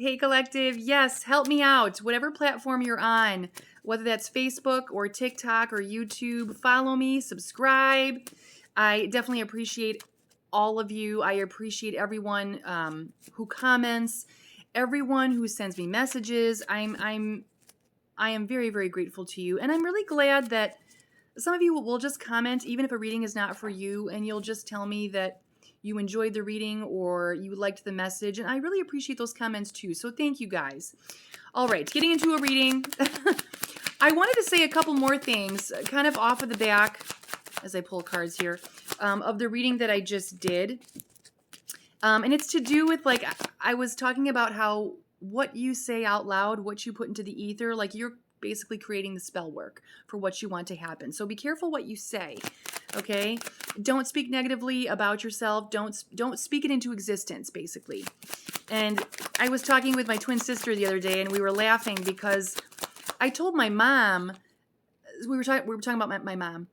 Hey, Collective. Yes, help me out. Whatever platform you're on, whether that's Facebook or TikTok or YouTube, follow me, subscribe. I definitely appreciate all of you. I appreciate everyone who comments, everyone who sends me messages. I am very, very grateful to you. And I'm really glad that some of you will just comment, even if a reading is not for you, and you'll just tell me that you enjoyed the reading or you liked the message. And I really appreciate those comments too. So thank you guys. All right, getting into a reading. I wanted to say a couple more things, kind of off of the back, as I pull cards here, of the reading that I just did. And it's to do with, like, I was talking about how what you say out loud, what you put into the ether, like you're basically creating the spell work for what you want to happen. So be careful what you say, okay? Don't speak negatively about yourself. Don't speak it into existence, basically. And I was talking with my twin sister the other day, and we were laughing because I told my mom, we were talking about my mom,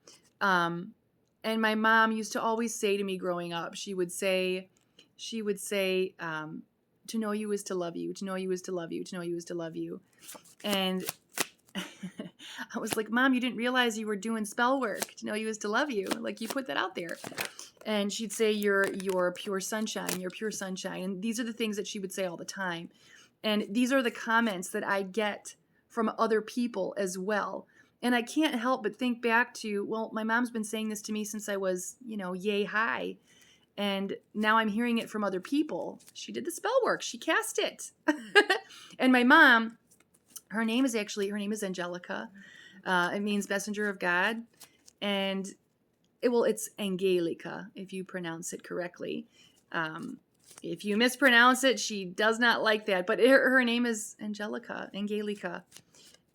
and my mom used to always say to me growing up, she would say, to know you is to love you, to know you is to love you, to know you is to love you. And I was like, Mom, you didn't realize you were doing spell work. To know you is to love you. Like, you put that out there. And she'd say, you're pure sunshine, you're pure sunshine. And these are the things that she would say all the time. And these are the comments that I get from other people as well. And I can't help but think back to, well, my mom's been saying this to me since I was, yay high. And now I'm hearing it from other people. She did the spell work. She cast it. And my mom, her name is Angelica. It means messenger of God. And it's Angelica, if you pronounce it correctly. If you mispronounce it, she does not like that. But her name is Angelica.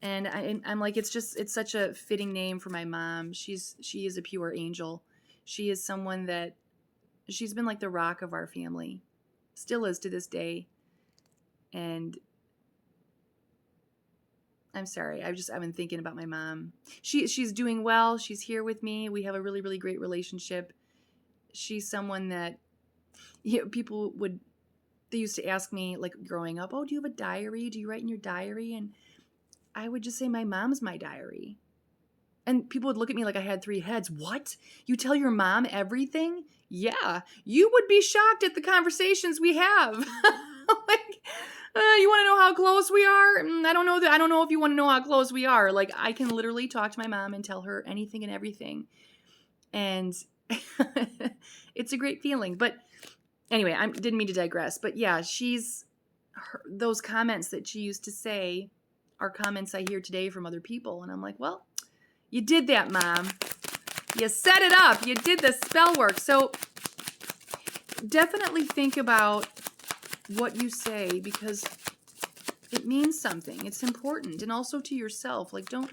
And I'm like, it's such a fitting name for my mom. She is a pure angel. She is someone that, she's been like the rock of our family. Still is to this day. And I'm sorry. I've been thinking about my mom. She's doing well. She's here with me. We have a really, really great relationship. She's someone that people they used to ask me, like, growing up, oh, do you have a diary? Do you write in your diary? And I would just say, my mom's my diary. And people would look at me like I had three heads. What? You tell your mom everything? Yeah. You would be shocked at the conversations we have. Like, you want to know how close we are? I don't know if you want to know how close we are. Like, I can literally talk to my mom and tell her anything and everything. And it's a great feeling. But anyway, I didn't mean to digress. But yeah, those comments that she used to say are comments I hear today from other people. And I'm like, well, you did that, Mom. You set it up. You did the spell work. So definitely think about what you say, because it means something. It's important. And also to yourself. Like, don't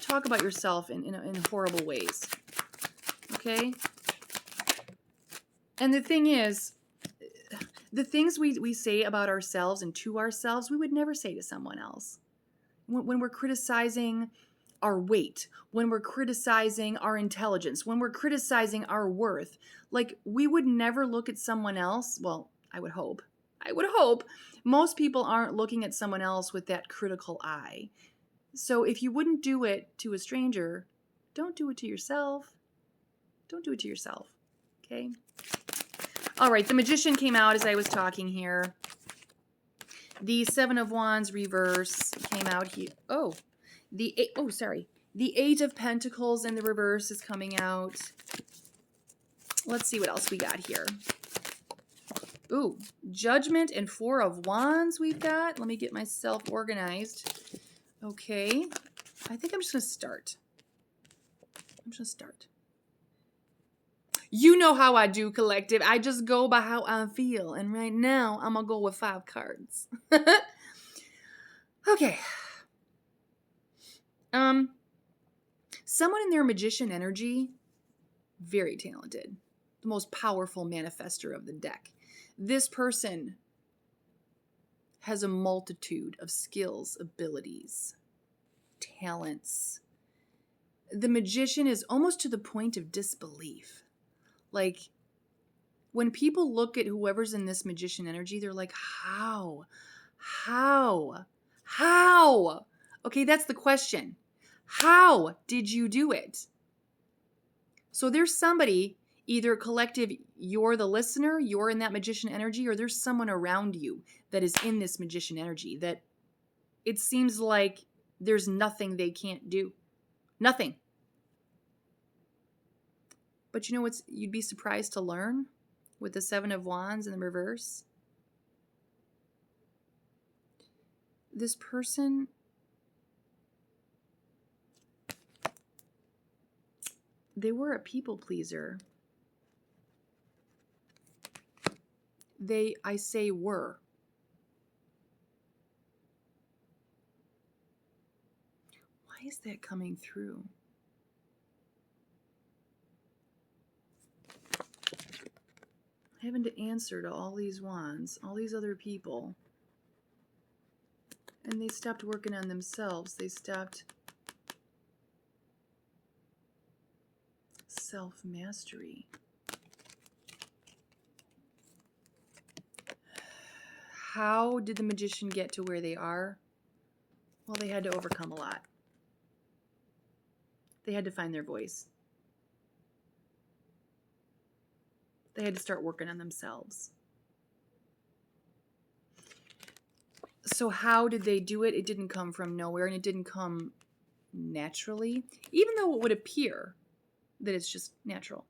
talk about yourself in horrible ways. Okay? And the thing is, the things we say about ourselves and to ourselves, we would never say to someone else. When we're criticizing our weight, when we're criticizing our intelligence, when we're criticizing our worth, like, we would never look at someone else. Well, I would hope most people aren't looking at someone else with that critical eye. So if you wouldn't do it to a stranger, don't do it to yourself. Don't do it to yourself. Okay? All right, the Magician came out as I was talking here. The Seven of Wands reverse came out here. The Eight of Pentacles in the reverse is coming out. Let's see what else we got here. Ooh, Judgment and Four of Wands we've got. Let me get myself organized. Okay. I think I'm just going to start. You know how I do, Collective. I just go by how I feel. And right now, I'm going to go with 5 cards. Okay. Someone in their magician energy, very talented. The most powerful manifester of the deck. This person has a multitude of skills, abilities, talents. The Magician is almost to the point of disbelief. Like, When people look at whoever's in this magician energy, they're like, how? How? How? Okay, that's the question. How did you do it? So there's somebody, either collective, you're the listener, you're in that magician energy, or there's someone around you that is in this magician energy that it seems like there's nothing they can't do. Nothing. But you know what's you'd be surprised to learn with the Seven of Wands in the reverse? This person, they were a people pleaser. I say were. Why is that coming through? Having to answer to all these wands, all these other people. And they stopped working on themselves. They stopped self-mastery. How did the magician get to where they are? Well, they had to overcome a lot. They had to find their voice. They had to start working on themselves. So how did they do it? It didn't come from nowhere, and it didn't come naturally, even though it would appear that it's just natural.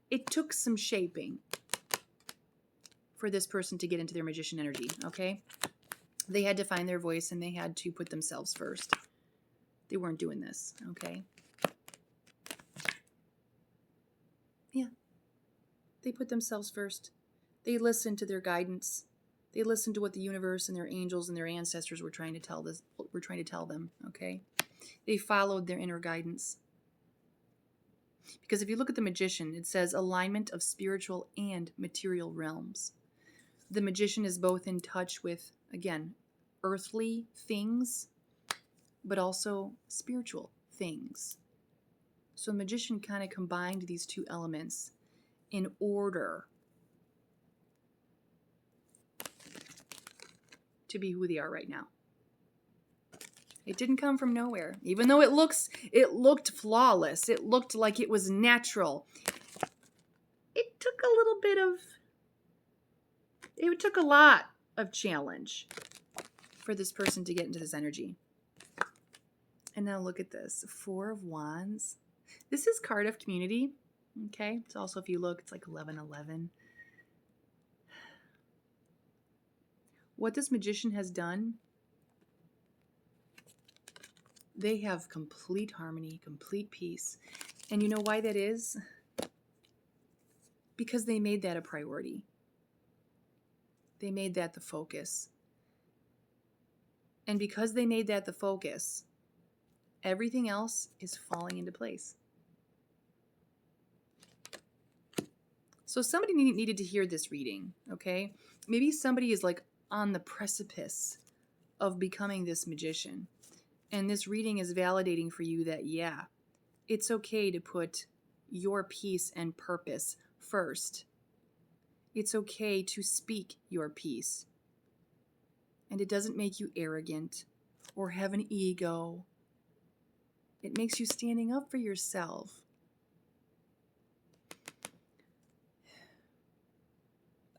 It took some shaping for this person to get into their magician energy, okay? They had to find their voice, and they had to put themselves first. They weren't doing this, okay? Yeah. They put themselves first. They listened to their guidance. They listened to what the universe and their angels and their ancestors were trying to tell them, okay? They followed their inner guidance. Because if you look at the magician, it says alignment of spiritual and material realms. The magician is both in touch with, again, earthly things, but also spiritual things. So the magician kind of combined these two elements in order to be who they are right now. It didn't come from nowhere. Even though it looked flawless. It looked like it was natural. It took a lot of challenge for this person to get into this energy. And now look at this. Four of Wands. This is Cardiff Community. Okay. It's also, if you look, it's like 1111. What this magician has done, they have complete harmony, complete peace. And you know why that is? Because they made that a priority. They made that the focus. And because they made that the focus, everything else is falling into place. So somebody needed to hear this reading, okay? Maybe somebody is like on the precipice of becoming this magician. And this reading is validating for you that, yeah, it's okay to put your peace and purpose first. It's okay to speak your peace. And it doesn't make you arrogant or have an ego. It makes you standing up for yourself.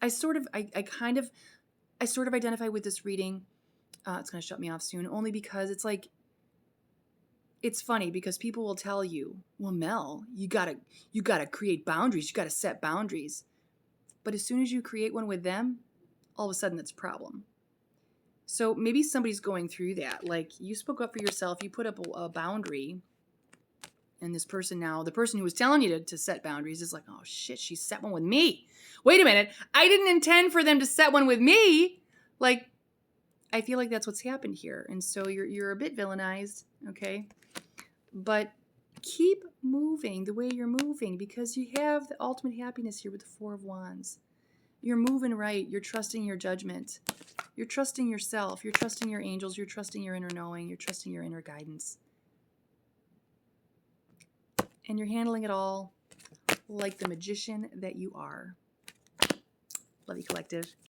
I sort of identify with this reading. It's going to shut me off soon, only because it's like, it's funny because people will tell you, well, Mel, you gotta create boundaries. You gotta set boundaries. But as soon as you create one with them, all of a sudden it's a problem. So maybe somebody's going through that. Like, you spoke up for yourself. You put up a boundary. And this person now, the person who was telling you to set boundaries is like, oh shit, she set one with me. Wait a minute. I didn't intend for them to set one with me. Like, I feel like that's what's happened here. And so you're a bit villainized, okay? But keep moving the way you're moving, because you have the ultimate happiness here with the Four of Wands. You're moving right. You're trusting your judgment. You're trusting yourself. You're trusting your angels. You're trusting your inner knowing. You're trusting your inner guidance. And you're handling it all like the magician that you are. Love you, collective.